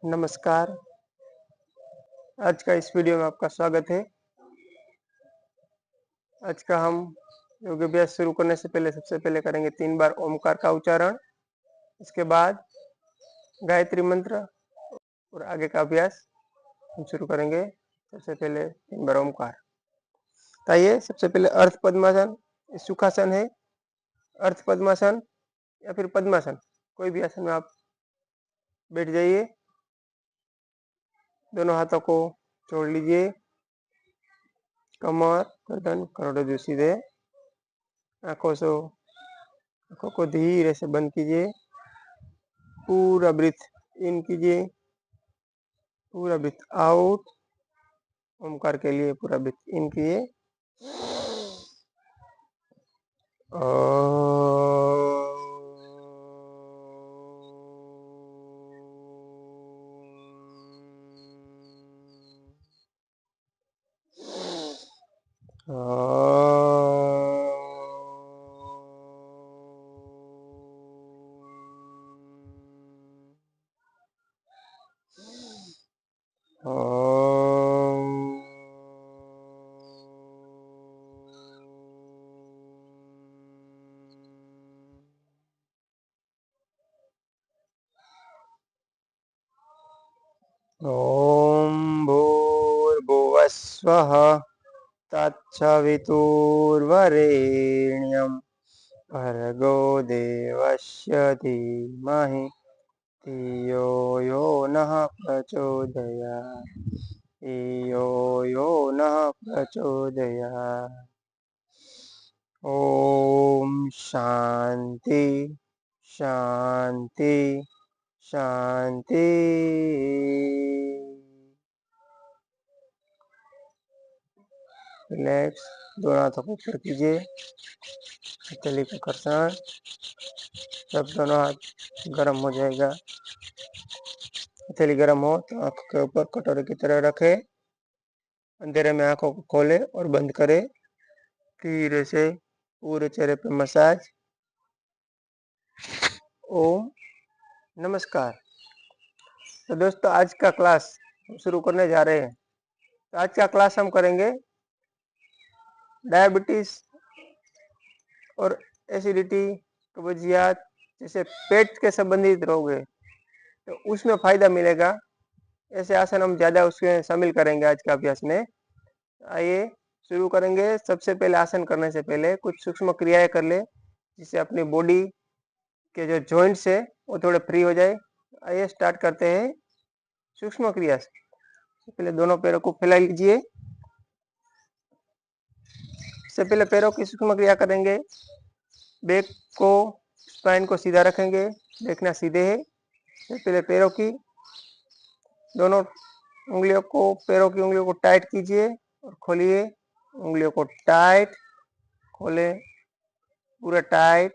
नमस्कार। आज का इस वीडियो में आपका स्वागत है। आज का हम योग अभ्यास शुरू करने से पहले सबसे पहले करेंगे 3 बार ओमकार का उच्चारण, इसके बाद गायत्री मंत्र और आगे का अभ्यास हम शुरू करेंगे। सबसे पहले 3 बार ओमकार। तो आइए सबसे पहले अर्थ पद्मासन, सुखासन है, अर्थ पद्मासन या फिर पद्मासन, कोई भी आसन में आप बैठ जाइए। दोनों हाथों को जोड़ लीजिए, कमर गर्दन करोड़ों सीधे। आंखों को धीरे से बंद कीजिए, पूरा ब्रीथ इन कीजिए, पूरा ब्रीथ आउट। ओमकार के लिए पूरा ब्रीथ इन कीजिए, ओम भूर्भुवः स्वः तत्सवितुर्वरेण्यं भर्गो देवस्य धीमहि धियो यो नः प्रचोदयात्, धियो यो नः प्रचोदयात्। ओम शांति शांति शांति। रिलैक्स, दोनों हाथों को ऊपर कीजिए, हथेली का कर्षण। जब दोनों हाथ गर्म हो जाएगा, हथेली गर्म हो तो आंख के ऊपर कटोरे की तरह रखे, अंधेरे में आंखों को खोले और बंद करे, धीरे से पूरे चेहरे पे मसाज। ओम नमस्कार। तो दोस्तों, आज का क्लास शुरू करने जा रहे हैं। तो आज का क्लास हम करेंगे डायबिटीज और एसिडिटी, कब्जियत जैसे पेट के संबंधित रोग है, तो उसमें फायदा मिलेगा। ऐसे आसन हम ज्यादा उसमें शामिल करेंगे आज के अभ्यास में। आइए शुरू करेंगे। सबसे पहले आसन करने से पहले कुछ सूक्ष्म क्रियाएं कर ले, जिससे अपनी बॉडी के जो जॉइंट्स है वो थोड़े फ्री हो जाए। आइए स्टार्ट करते हैं सूक्ष्म क्रिया से। पहले दोनों पैरों को फैला लीजिए। सबसे पहले पैरों की सूक्ष्म क्रिया करेंगे। बैक को, स्पाइन को सीधा रखेंगे, देखना सीधे है। पहले पैरों की दोनों उंगलियों को, पैरों की उंगलियों को टाइट कीजिए और खोलिए। उंगलियों को टाइट, खोले, पूरा टाइट,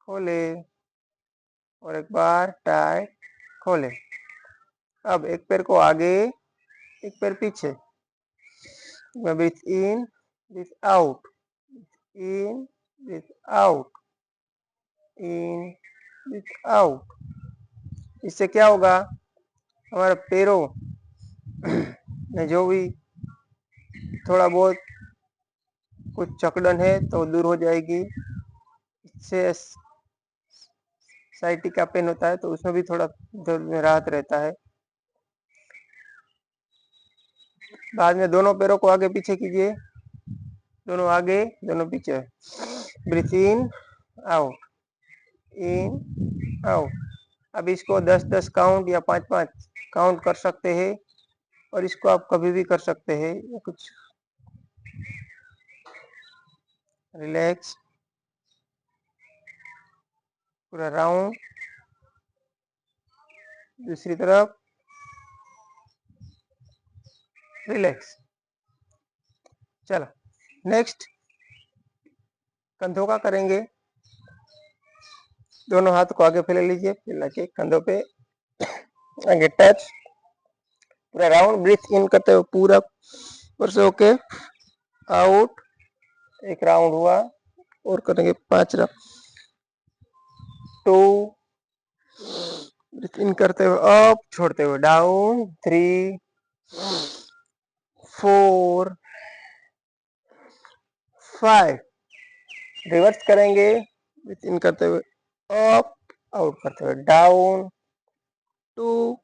खोले और एक बार टाइट, खोले। अब एक पैर को आगे, एक पैर पीछे। ब्रीथ इन, ब्रीथ आउट, इन, ब्रीथ आउट, इन, ब्रीथ आउट। इससे क्या होगा, हमारे पैरों में जो भी थोड़ा बहुत कुछ जकड़न है तो दूर हो जाएगी। इससे साइटिका पेन होता है तो उसमें भी थोड़ा दर्द में राहत रहता है। बाद में दोनों पैरों को आगे पीछे कीजिए, दोनों आगे दोनों पीछे। Breathe in out, in out. अब इसको 10-10 काउंट या 5-5 काउंट कर सकते हैं, और इसको आप कभी भी कर सकते हैं। कुछ रिलैक्स, पूरा राउंड। दूसरी तरफ रिलैक्स। चलो नेक्स्ट कंधों का करेंगे। दोनों हाथ को आगे फैला लीजिए, फैला के कंधों पे आगे टच, पूरा राउंड। ब्रीथ इन करते हुए पूरा ऊपर से होके आउट, एक राउंड हुआ। और करेंगे 5 राउंड। 2, ब्रीथ इन करते हुए अप, छोड़ते हुए डाउन, 3 4 5। रिवर्स करेंगे, ब्रीथ इन करते हुए अप, आउट करते हुए डाउन, 2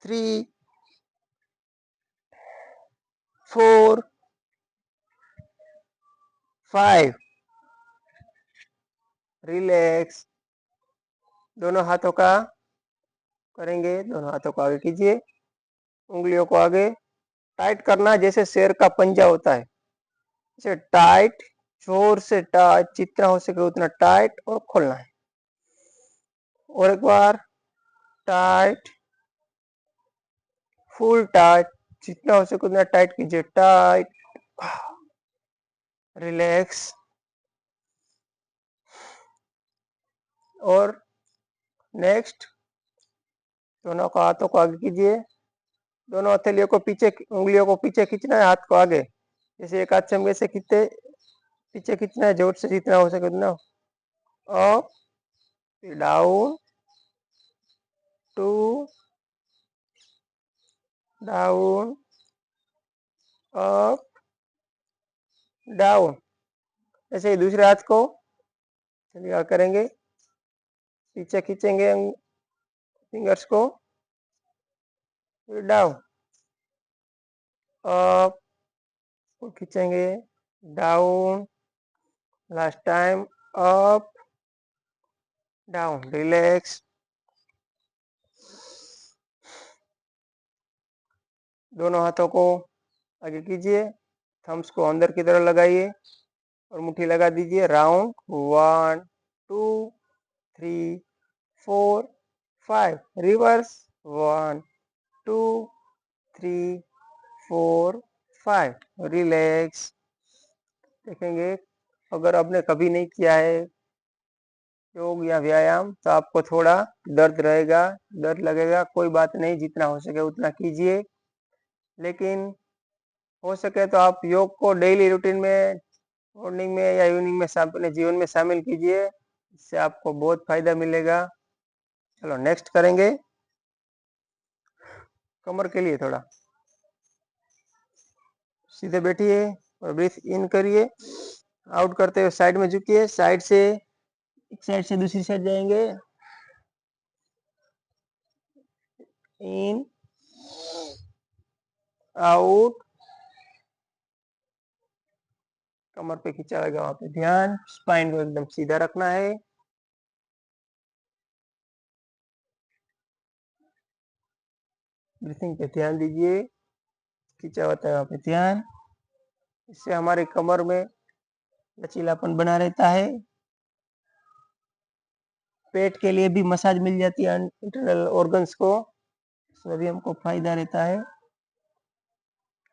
3 4 5। रिलैक्स। दोनों हाथों का करेंगे, दोनों हाथों को आगे कीजिए, उंगलियों को आगे टाइट करना है जैसे शेर का पंजा होता है, इसे टाइट, जोर से टाइट, जितना हो सके उतना टाइट और खोलना है। और एक बार टाइट, फुल टाइट, जितना हो सके उतना टाइट कीजिए, टाइट, रिलैक्स। और नेक्स्ट, दोनों का हाथों को आगे कीजिए, दोनों हथेलियों को पीछे, उंगलियों को पीछे खींचना है, हाथ को आगे, जैसे एक हाथ से हम ऐसे खींचते, पीछे खींचना है जोर से, जितना हो सके उतना, up, down, 2 down, up, down. ऐसे ही दूसरे हाथ को चलिए करेंगे, पीछे खींचेंगे फिंगर्स को, डाउन, अप, खींचेंगे, down, last time, up, down, relax. दोनों हाथों को आगे कीजिए, थम्स को अंदर की तरफ लगाइए और मुट्ठी लगा दीजिए, राउंड, 1 2 3 4 5। रिवर्स, 1 2 3 4 5। रिलैक्स। देखेंगे, अगर आपने कभी नहीं किया है योग या व्यायाम तो आपको थोड़ा दर्द रहेगा, दर्द लगेगा, कोई बात नहीं, जितना हो सके उतना कीजिए। लेकिन हो सके तो आप योग को डेली रूटीन में, मॉर्निंग में या इवनिंग में अपने जीवन में शामिल कीजिए, इससे आपको बहुत फायदा मिलेगा। चलो नेक्स्ट करेंगे, कमर के लिए थोड़ा सीधे बैठिए और ब्रीथ इन करिए, आउट करते हुए साइड में झुकिए, साइड से एक साइड से दूसरी साइड जाएंगे, इन, आउट, कमर पे खींचा लगा वहां पे ध्यान, स्पाइन को एकदम सीधा रखना है। ब्रीथिंग पे ध्यान दीजिए, खींचा होता है वहां पे ध्यान, इससे हमारे कमर में लचीलापन बना रहता है। पेट के लिए भी मसाज मिल जाती है, इंटरनल ऑर्गन्स को, इसमें भी हमको फायदा रहता है।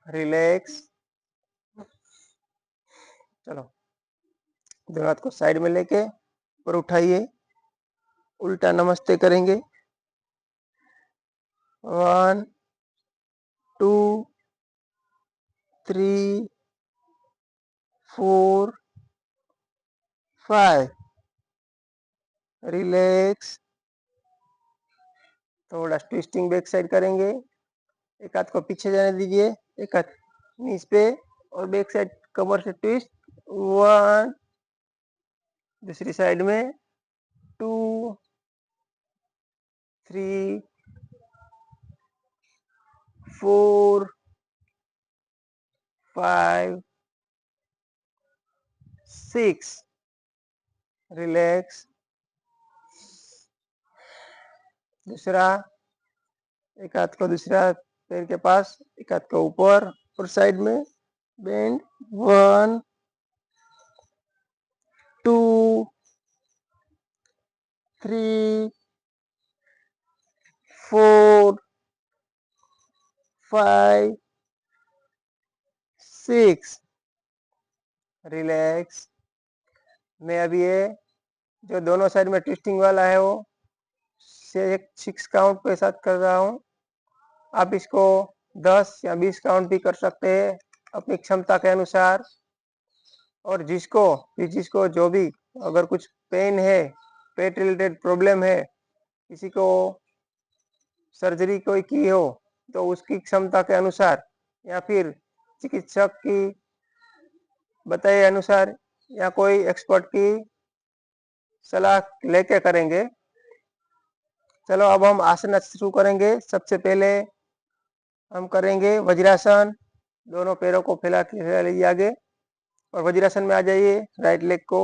रिलैक्स। चलो दोनों हाथ को साइड में लेके और उठाइए, उल्टा नमस्ते करेंगे, 1 2 3 4 5। रिलैक्स। थोड़ा ट्विस्टिंग बैक साइड करेंगे, एक हाथ को पीछे जाने दीजिए, एक हाथ नीज पे और बैक साइड कमर से ट्विस्ट, 1, दूसरी साइड में, 2 3 4 5 6। रिलैक्स। दूसरा, एक हाथ को दूसरा पैर के पास, एक हाथ को ऊपर और साइड में बेंड, 1 2 3 4 5 6। रिलैक्स। मैं अभी ये जो दोनों साइड में ट्विस्टिंग वाला है वो से 6 काउंट के साथ कर रहा हूँ, आप इसको 10 या 20 काउंट भी कर सकते हैं अपनी क्षमता के अनुसार। और जिसको जो भी अगर कुछ पेन है पेट रिलेटेड प्रॉब्लम है, किसी को सर्जरी कोई की हो तो उसकी क्षमता के अनुसार या फिर चिकित्सक की बताए अनुसार या कोई एक्सपर्ट की सलाह लेके करेंगे। चलो अब हम आसन शुरू करेंगे। सबसे पहले हम करेंगे वज्रासन। दोनों पैरों को फैला लीजिए आगे और वज्रासन में आ जाइए। राइट लेग को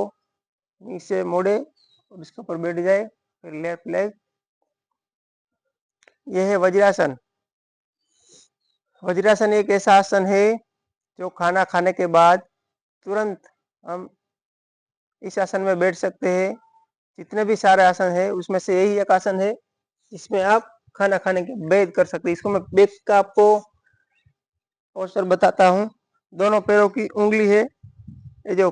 नीचे मोड़े और इसके ऊपर बैठ जाए। फिर लेफ्ट लेग, यह है वज्रासन। वज्रासन एक ऐसा आसन है जो खाना खाने के बाद तुरंत हम इस आसन में बैठ सकते हैं। जितने भी सारे आसन है उसमें से यही एक आसन है जिसमें आप खाना खाने के बाद कर सकते हैं। इसको मैं बैक का आपको पोस्चर बताता हूँ। दोनों पैरों की उंगली है, ये जो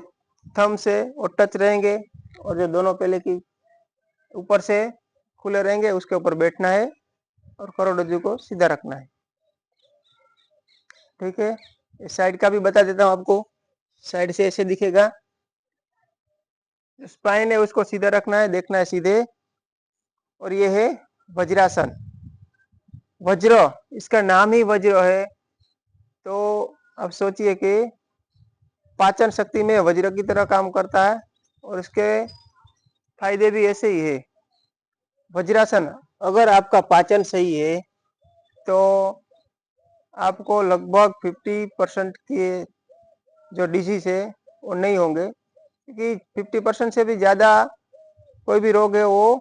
थंब से और टच रहेंगे और जो दोनों पैले की ऊपर से खुले रहेंगे उसके ऊपर बैठना है और करोड़रज्जु को सीधा रखना है। ठीक है, इस साइड का भी बता देता हूँ आपको। साइड से ऐसे दिखेगा। स्पाइन है उसको सीधा रखना है, देखना है सीधे। और ये है वज्रासन। वज्र, इसका नाम ही वज्र है, तो अब सोचिए कि पाचन शक्ति में वज्र की तरह काम करता है और इसके फायदे भी ऐसे ही है। वज्रासन, अगर आपका पाचन सही है तो आपको लगभग 50% के जो डिजीज है वो नहीं होंगे, क्योंकि 50% से भी ज्यादा कोई भी रोग है वो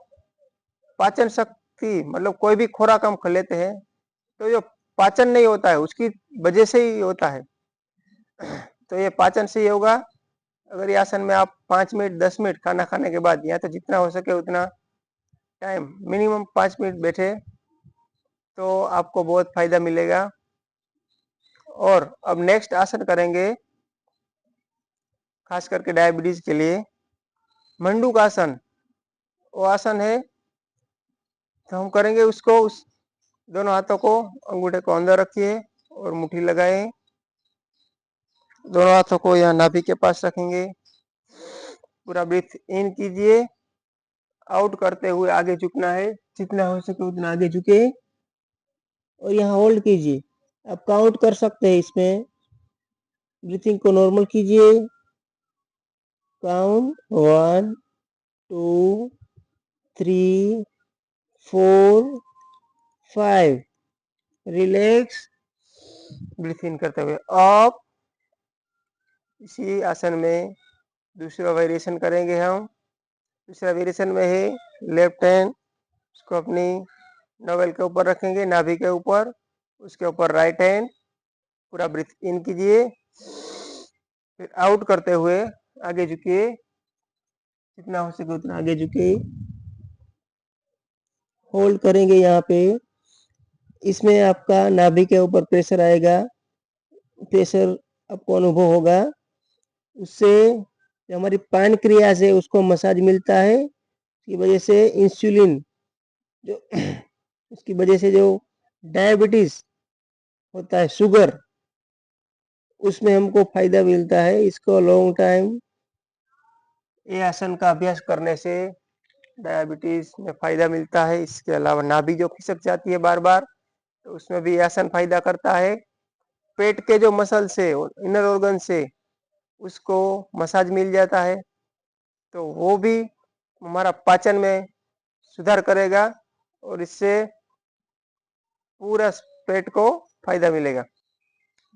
पाचन शक्ति, मतलब कोई भी खुराक हम खा लेते हैं तो जो पाचन नहीं होता है उसकी वजह से ही होता है। तो ये पाचन से ही होगा। अगर ये आसन में आप 5 मिनट 10 मिनट खाना खाने के बाद या तो जितना हो सके उतना टाइम, मिनिमम 5 मिनट बैठे तो आपको बहुत फायदा मिलेगा। और अब नेक्स्ट आसन करेंगे खास करके डायबिटीज के लिए, मंडूक आसन। वो आसन है तो हम करेंगे उसको, उस दोनों हाथों को अंगूठे को अंदर रखिए और मुट्ठी लगाए। दोनों हाथों को यहाँ नाभि के पास रखेंगे। पूरा ब्रीथ इन कीजिए, आउट करते हुए आगे झुकना है, जितना हो सके उतना आगे झुके और यहाँ होल्ड कीजिए। आप काउंट कर सकते हैं इसमें। ब्रीथिंग को नॉर्मल कीजिए। काउंट 1 2 3 4 5। रिलैक्स, ब्रीथ इन करते हुए अप। इसी आसन में दूसरा वेरिएशन करेंगे हम। दूसरा वेरिएशन में है लेफ्ट हैंड, उसको अपनी नोवेल के ऊपर रखेंगे, नाभि के ऊपर। उसके ऊपर राइट हैंड, पूरा ब्रीथ इन कीजिए, फिर आउट करते हुए आगे झुकिए, जितना हो सके उतना आगे झुकिए। होल्ड करेंगे यहाँ पे। इसमें आपका नाभि के ऊपर प्रेशर आएगा, प्रेशर आपको अनुभव होगा। उससे जो हमारी पैनक्रियाज है उसको मसाज मिलता है। इसकी वजह से इंसुलिन, जो उसकी वजह से जो डायबिटीज होता है, शुगर, उसमें हमको फायदा मिलता है। इसको लॉन्ग टाइम ये आसन का अभ्यास करने से डायबिटीज में फायदा मिलता है। इसके अलावा नाभि जो खिसक जाती है बार बार, तो उसमें भी आसन फायदा करता है। पेट के जो मसल से, इनर ऑर्गन से उसको मसाज मिल जाता है, तो वो भी हमारा पाचन में सुधार करेगा और इससे पूरा पेट को फायदा मिलेगा।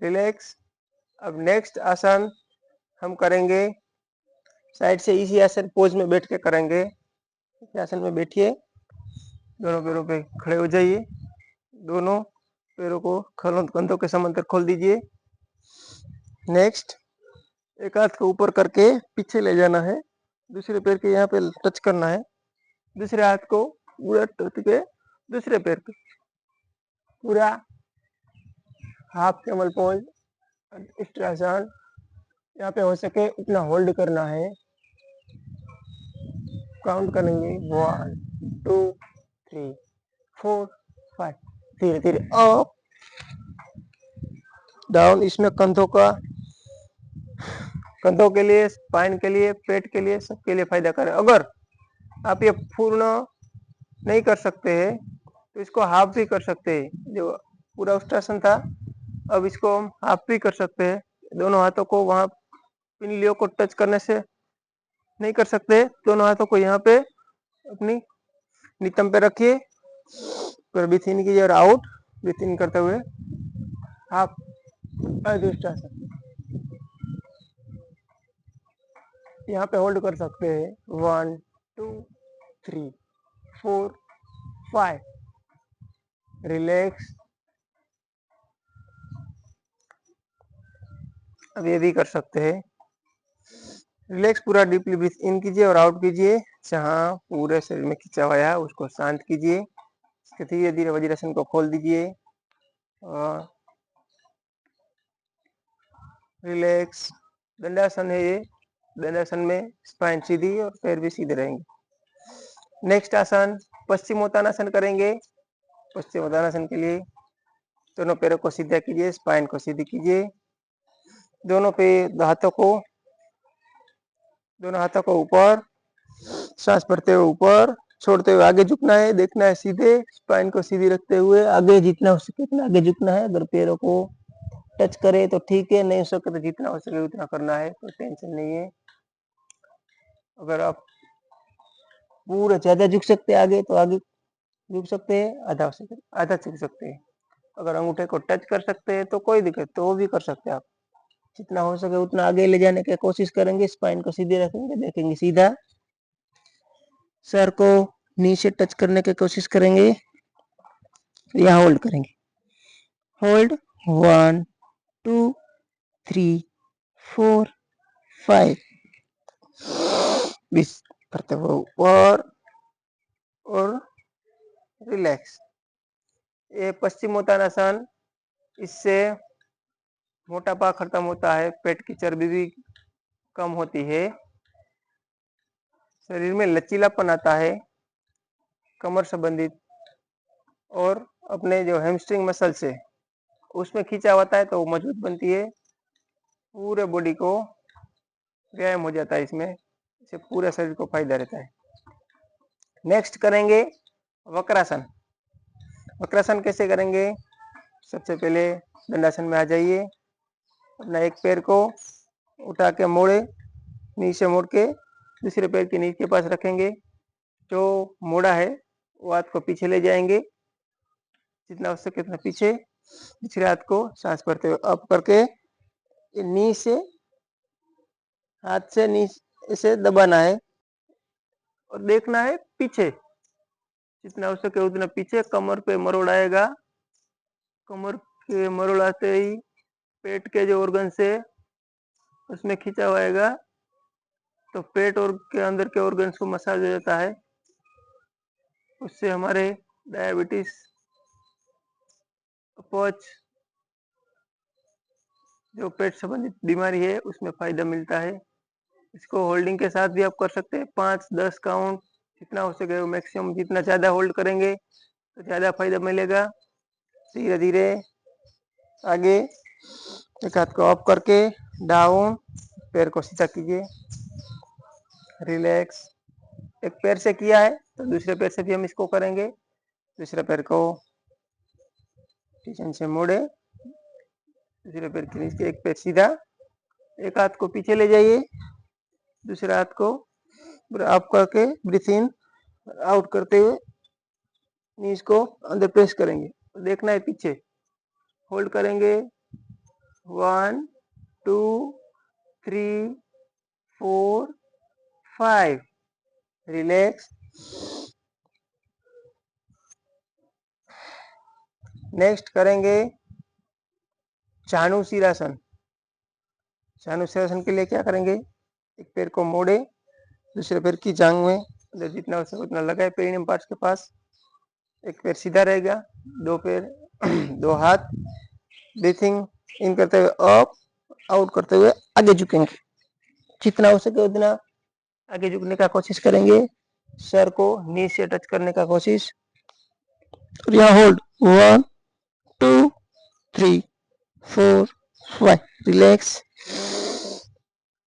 रिलैक्स। अब नेक्स्ट आसन हम करेंगे साइड से, इसी आसन पोज में बैठ के करेंगे। इस आसन में बैठिए, दोनों पैरों पे खड़े हो जाइए, दोनों पैरों को कंधों के समांतर खोल दीजिए। नेक्स्ट, एक हाथ को ऊपर करके पीछे ले जाना है, दूसरे पैर के यहाँ पे टच करना है, दूसरे हाथ को पूरा टच के दूसरे पैर पे, पूरा हाफ कैमल पोज, इष्टासन। यहाँ पे हो सके उतना होल्ड करना है। काउंट करेंगे 1 2 3 4 5। धीरे धीरे अप डाउन। इसमें कंधों के लिए, स्पाइन के लिए, पेट के लिए, सबके लिए फायदा करे। अगर आप ये पूर्ण नहीं कर सकते हैं तो इसको हाफ भी कर सकते हैं। जो पूरा उत्तरासन था, अब इसको हम हाफ भी कर सकते हैं। दोनों हाथों को वहां पिंडलियों को टच करने से नहीं कर सकते, दोनों हाथों को यहाँ पे अपनी नितंब पे रखिए, फिर ब्रीथ इन कीजिए और आउट, ब्रीथ इन करते हुए हाफ अर्धउष्टासन यहाँ पे होल्ड कर सकते हैं। 1 2 3 4 5, रिलैक्स। अब ये भी कर सकते हैं। रिलैक्स, पूरा डीपली ब्रीथ इन कीजिए और आउट कीजिए। जहाँ पूरे शरीर में खिंचा हुआ है उसको शांत कीजिए। धीरे धीरे वज्रासन को खोल दीजिए और रिलैक्स। दंडासन है ये, दंडासन में स्पाइन सीधी और पैर भी सीधे रहेंगे। नेक्स्ट आसन पश्चिमोत्तानासन करेंगे। पश्चिमोत्तानासन के लिए दोनों पैरों को सीधा कीजिए, स्पाइन को सीधी कीजिए, दोनों हाथों को ऊपर, सांस भरते हुए ऊपर, छोड़ते हुए आगे झुकना है। देखना है सीधे, स्पाइन को सीधी रखते हुए आगे जितना हो सके उतना आगे झुकना है। अगर पैरों को टच करे तो ठीक है, नहीं हो सके तो जितना हो सके उतना करना है, कोई टेंशन नहीं है। अगर आप पूरा ज्यादा झुक सकते हैं आगे तो आगे झुक सकते हैं, आधा झुक सकते हैं। अगर अंगूठे को टच कर सकते हैं तो कोई दिक्कत, तो वो भी कर सकते हैं आप। जितना हो सके उतना आगे ले जाने की कोशिश करेंगे, स्पाइन को सीधे रखेंगे, देखेंगे सीधा, सर को नीचे टच करने की कोशिश करेंगे, यहाँ होल्ड करेंगे। होल्ड 1 2 3 4 5, बीस करते हुए ऊपर और रिलैक्स। ये पश्चिमोत्तानासन, इससे मोटापा खत्म होता है, पेट की चर्बी भी कम होती है, शरीर में लचीलापन आता है, कमर संबंधित और अपने जो हैमस्ट्रिंग मसल से उसमें खींचा होता है तो मजबूत बनती है। पूरे बॉडी को व्यायाम हो जाता है इसमें, इससे पूरे शरीर को फायदा रहता है। नेक्स्ट करेंगे वक्रासन। वक्रासन कैसे करेंगे? सबसे पहले दंडासन में आ जाइए, अपना एक पैर को उठा के मोड़े, नीचे मोड़ के दूसरे पैर के नीचे के पास रखेंगे। जो मोड़ा है वो हाथ को पीछे ले जाएंगे, जितना हो सके उतना पीछे। दूसरे हाथ को सांस भरते हुए अप करके नी से, हाथ से नीचे से दबाना है और देखना है पीछे, जितना हो सके उतना पीछे। कमर पे मरोड़ आएगा, कमर के मरोड़ आते ही पेट के जो ऑर्गन से उसमें खींचा हुआ, तो पेट और के अंदर के ऑर्गन्स को मसाज हो जाता है। उससे हमारे डायबिटीज, अपच, जो पेट संबंधित बीमारी है उसमें फायदा मिलता है। इसको होल्डिंग के साथ भी आप कर सकते हैं, 5-10 काउंट, जितना हो सके मैक्सिमम। जितना ज्यादा होल्ड करेंगे तो ज्यादा फायदा मिलेगा। धीरे धीरे आगे, एक हाथ को अप करके डाउन, पैर को सीधा कीजिए, रिलैक्स। एक पैर से किया है तो दूसरे पैर से भी हम इसको करेंगे। दूसरे पैर को पीछे से मोड़े, दूसरे पैर के नीचे, एक पैर सीधा, एक हाथ को पीछे ले जाइए, दूसरे हाथ को अप करके ब्रीथ इन आउट करते हुए नीज को अंदर प्रेस करेंगे, देखना है पीछे। होल्ड करेंगे 1 2 3 4 5, रिलैक्स। नेक्स्ट करेंगे चाणूशिरासन। चाणूशिरासन के लिए क्या करेंगे? एक पैर को मोड़े, दूसरे पैर की जांघ में अंदर जितना हो सके उतना लगाए, पेरिनियम पार्ट्स के पास। एक पैर सीधा रहेगा, दो पैर दो हाथ, ब्रीथिंग इन करते हुए अप, आउट करते हुए आगे झुकेंगे, जितना हो सके उतना आगे झुकने का कोशिश करेंगे। सर को नी से टच करने का कोशिश, और यहाँ होल्ड 1 2 3 4 5, रिलैक्स।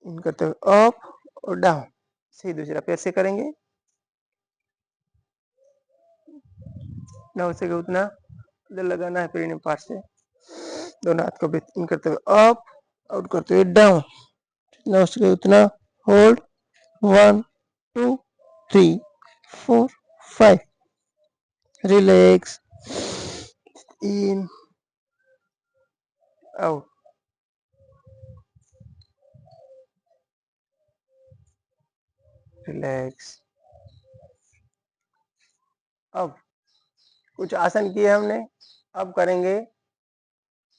इन करते हुए अप और डाउन। सही दूसरा पैर से करेंगे, जितना हो सके उतना इधर लगाना है पेरिनियम पार्ट से। दोनों हाथ को ब्रीथ इन करते हुए अप, आउट करते हुए डाउन, जितना हो सके उतना hold, 1 2 3 4 5, relax, in out, relax. अब कुछ आसन किए हमने, अब करेंगे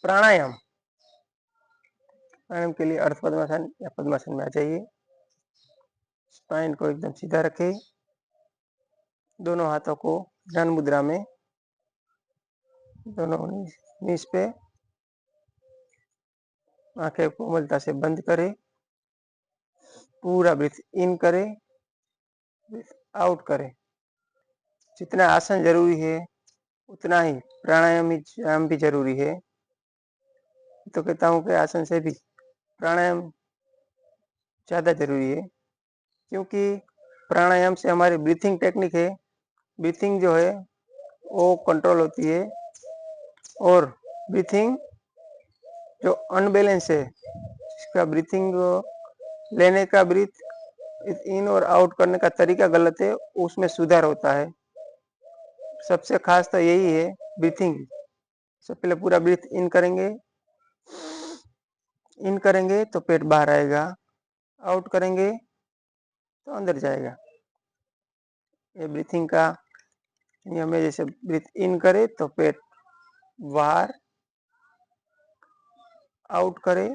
प्राणायाम। प्राणायाम के लिए अर्ध पद्मासन या पद्मासन में आ जाइए। स्पाइन को एकदम सीधा रखें, दोनों हाथों को ध्यान मुद्रा में, दोनों नीस पे, आंखें कोमलता से बंद करें, पूरा ब्रीथ इन करें, ब्रीथ आउट करें। जितना आसन जरूरी है उतना ही प्राणायाम भी जरूरी है। तो कहता हूँ कि आसन से भी प्राणायाम ज़्यादा जरूरी है, क्योंकि प्राणायाम से हमारी ब्रीथिंग टेक्निक है, ब्रीथिंग जो है वो कंट्रोल होती है, और ब्रीथिंग जो अनबैलेंस है, इसका ब्रीथिंग लेने का ब्रीथ इन और आउट करने का तरीका गलत है, उसमें सुधार होता है। सबसे खास तो यही है ब्रीथिंग। सबसे पहले पूरा ब्रीथ इन करेंगे तो पेट बाहर आएगा, आउट करेंगे तो अंदर जाएगा। ये ब्रीथिंग का नियम है। जैसे ब्रीथ इन करे तो पेट बाहर, आउट करे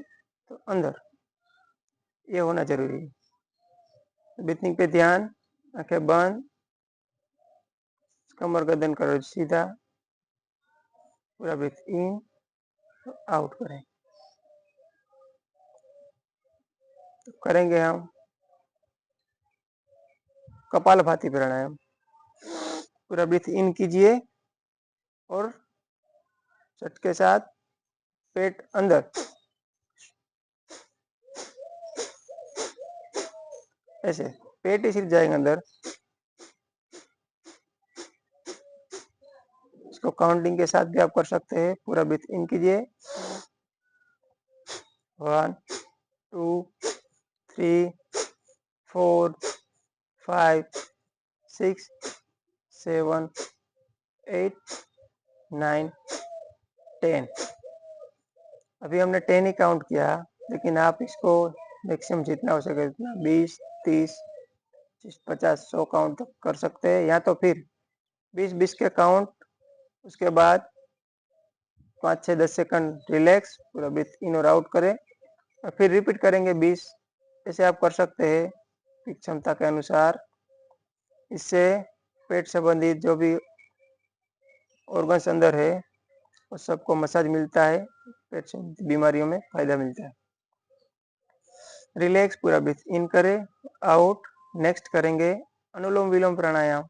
तो अंदर, ये होना जरूरी है। ब्रीथिंग पे ध्यान, आंखें बंद, कमर गर्दन करो सीधा, पूरा ब्रीथ इन तो आउट करें। तो करेंगे हम कपालभाति प्राणायाम। पूरा ब्रीथ इन कीजिए और चट के साथ पेट अंदर, ऐसे पेट ही सिर्फ जाएगा अंदर। इसको काउंटिंग के साथ भी आप कर सकते हैं। पूरा ब्रीथ इन कीजिए, 1 2 3 4 5 6 7 8 9 10। अभी हमने 10 ही काउंट किया, लेकिन आप इसको मैक्सिमम जितना हो सके उतना 20 30 50 100 काउंट तक कर सकते हैं, या तो फिर 20 के काउंट, उसके बाद 5 6 10 सेकंड रिलैक्स, पूरा ब्रीथ इन और आउट करें और फिर रिपीट करेंगे 20। ऐसे आप कर सकते हैं क्षमता के अनुसार। इससे पेट संबंधित जो भी ऑर्गन्स अंदर है उस सबको मसाज मिलता है, पेट संबंधित बीमारियों में फायदा मिलता है। रिलैक्स, पूरा ब्रीथ इन करें, आउट। नेक्स्ट करेंगे अनुलोम विलोम प्राणायाम।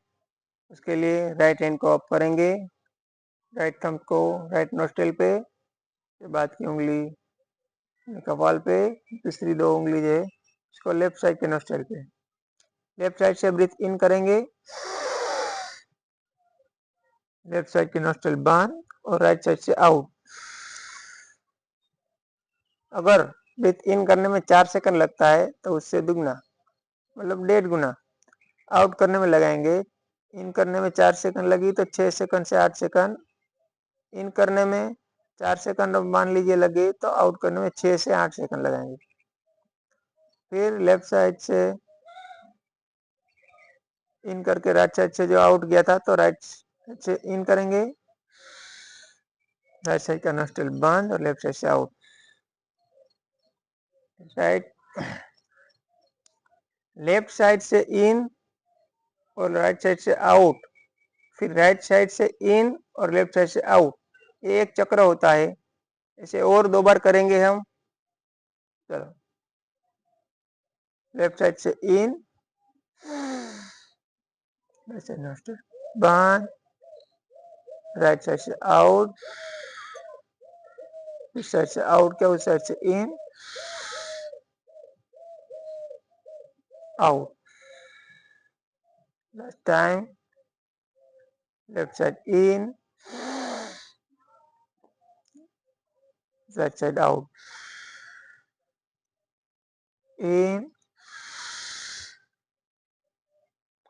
उसके लिए राइट हैंड को अप करेंगे, राइट थंब को राइट नोस्ट्रिल पे, बाद की उंगली कपाल पे, तीसरी 2 उंगली जो है इसको लेफ्ट साइड के नोस्ट्रिल पे। लेफ्ट साइड से ब्रीथ इन करेंगे, लेफ्ट साइड के नोस्ट्रिल बंद और राइट साइड से आउट। अगर ब्रीथ इन करने में 4 सेकंड लगता है तो उससे दुगना, मतलब 1.5 गुना आउट करने में लगाएंगे। इन करने में 4 सेकंड लगी तो 6 सेकंड से 8 सेकंड इन करने में 4 सेकंड मान लीजिए लगे तो आउट करने में 6 से 8 सेकंड लगाएंगे। फिर लेफ्ट साइड से इन करके राइट साइड से जो आउट गया था तो राइट साइड से इन करेंगे, राइट साइड का नोस्ट्रिल बंद और लेफ्ट साइड से आउट। राइट लेफ्ट साइड से इन और राइट साइड से आउट, फिर राइट साइड से इन और लेफ्ट साइड से आउट, ये एक चक्र होता है। इसे और 2 बार करेंगे हम। चलो, लेफ्ट साइड से इन, राइट साइड नोस्ट्रिल बंद, राइट साइड से आउट, इस साइड से आउट किया, उस साइड से in, out. Last time, left side in, right side out, in,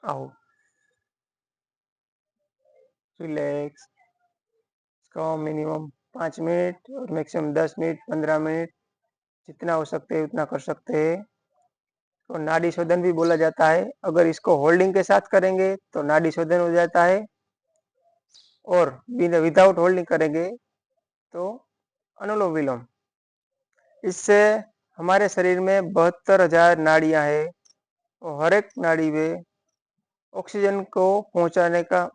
out. Relax. इसको मिनिमम 5 मिनट और मैक्सिमम 10 मिनट 15 मिनट जितना हो सकते है उतना कर सकते हैं। तो नाड़ी शोधन भी बोला जाता है। अगर इसको होल्डिंग के साथ करेंगे तो नाड़ी शोधन हो जाता है, और विदाउट होल्डिंग करेंगे तो अनुलोम विलोम। इससे हमारे शरीर में 72,000 नाड़ियां हैं और हर एक नाड़ी में ऑक्सीजन को पहुंचाने का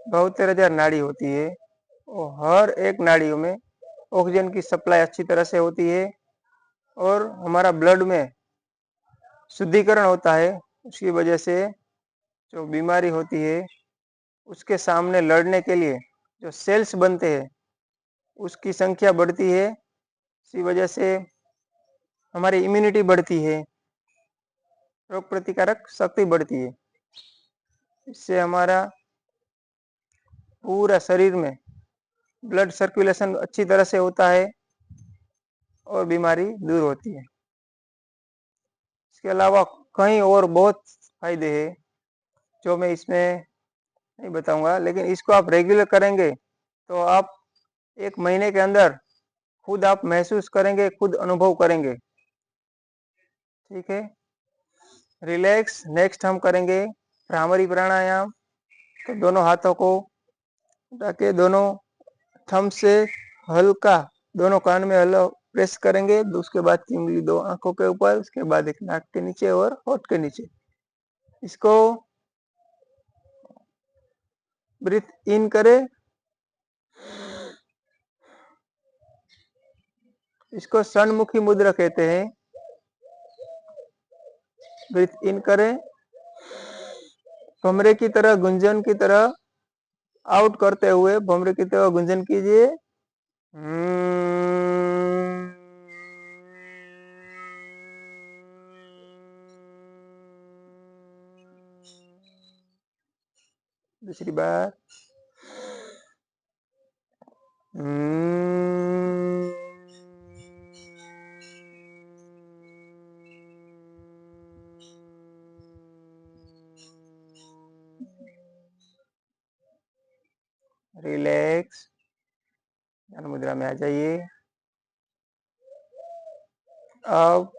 72,000 नाड़ी होती है और हर एक नाड़ियों में ऑक्सीजन की सप्लाई अच्छी तरह से होती है और हमारा ब्लड में शुद्धिकरण होता है। उसकी वजह से जो बीमारी होती है उसके सामने लड़ने के लिए जो सेल्स बनते हैं उसकी संख्या बढ़ती है। इसी वजह से हमारी इम्यूनिटी बढ़ती है, रोग प्रतिकारक शक्ति बढ़ती है। इससे हमारा पूरा शरीर में ब्लड सर्कुलेशन अच्छी तरह से होता है और बीमारी दूर होती है। इसके अलावा कई और बहुत फायदे हैं जो मैं इसमें नहीं बताऊंगा, लेकिन इसको आप रेगुलर करेंगे तो आप 1 महीने के अंदर खुद आप महसूस करेंगे, खुद अनुभव करेंगे। ठीक है। रिलैक्स। नेक्स्ट हम करेंगे भ्रामरी प्राणायाम। तो दोनों हाथों को उठा के दोनों थंब से हल्का दोनों कान में हल्का प्रेस करेंगे। उसके बाद की उंगली 2 आंखों के ऊपर, उसके बाद एक नाक के नीचे और होठ के नीचे। इसको ब्रीथ इन करें, इसको सन्मुखी मुद्रा कहते हैं। ब्रीथ इन करें, भमरे की तरह गुंजन की तरह आउट करते हुए भमरे की तरह गुंजन कीजिए। दूसरी बार। रिलैक्स। ध्यान मुद्रा में आ जाइए। अब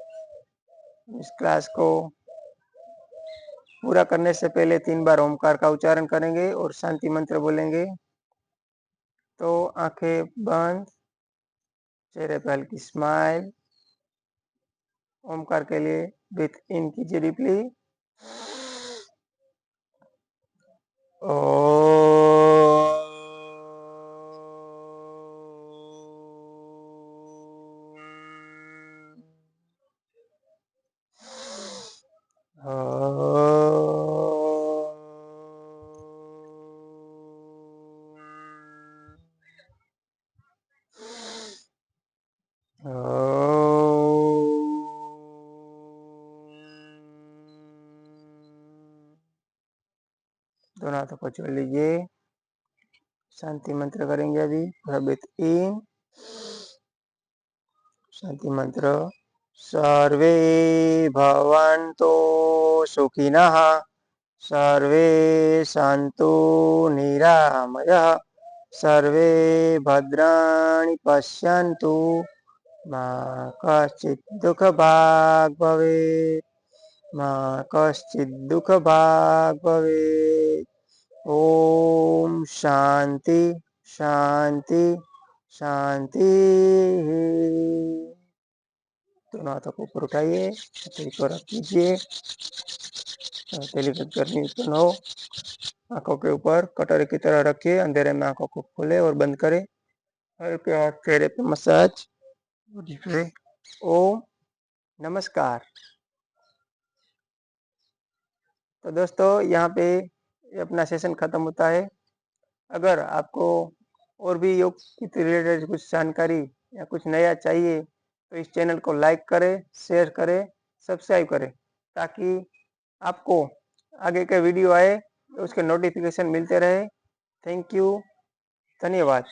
इस क्लास को पूरा करने से पहले 3 बार ओमकार का उच्चारण करेंगे और शांति मंत्र बोलेंगे। तो आंखें बंद, चेहरे पर हल्की स्माइल। ओमकार के लिए ब्रीथ इन कीजिए डीपली। दोनों हाथों को जोड़ लीजिए। शांति मंत्र करेंगे अभी। ब्रीथ इन, शांति मंत्र। सर्वे भवन्तु सुखिनः, सर्वे सन्तु निरामयः, सर्वे भद्राणि पश्यन्तु, मा कश्चित् दुःखभाग् भवेत्, मा कश्चित् दुःखभाग् भवेत्। ओम शांति शांति शांति। दोनों हाथों को ऊपर उठाइए, हथेली को रख दीजिए। हथेली में गर्मी उत्पन्न हो, आंखों के ऊपर कटोरे की तरह रखिए। अंधेरे में आंखों को खोले और बंद करें। हल्के हाथ चेहरे पे मसाज। ओम नमस्कार। तो दोस्तों यहाँ पे अपना सेशन खत्म होता है। अगर आपको और भी योग के रिलेटेड कुछ जानकारी या कुछ नया चाहिए तो इस चैनल को लाइक करें, शेयर करें, सब्सक्राइब करें, ताकि आपको आगे के वीडियो आए उसके नोटिफिकेशन मिलते रहे। थैंक यू, धन्यवाद।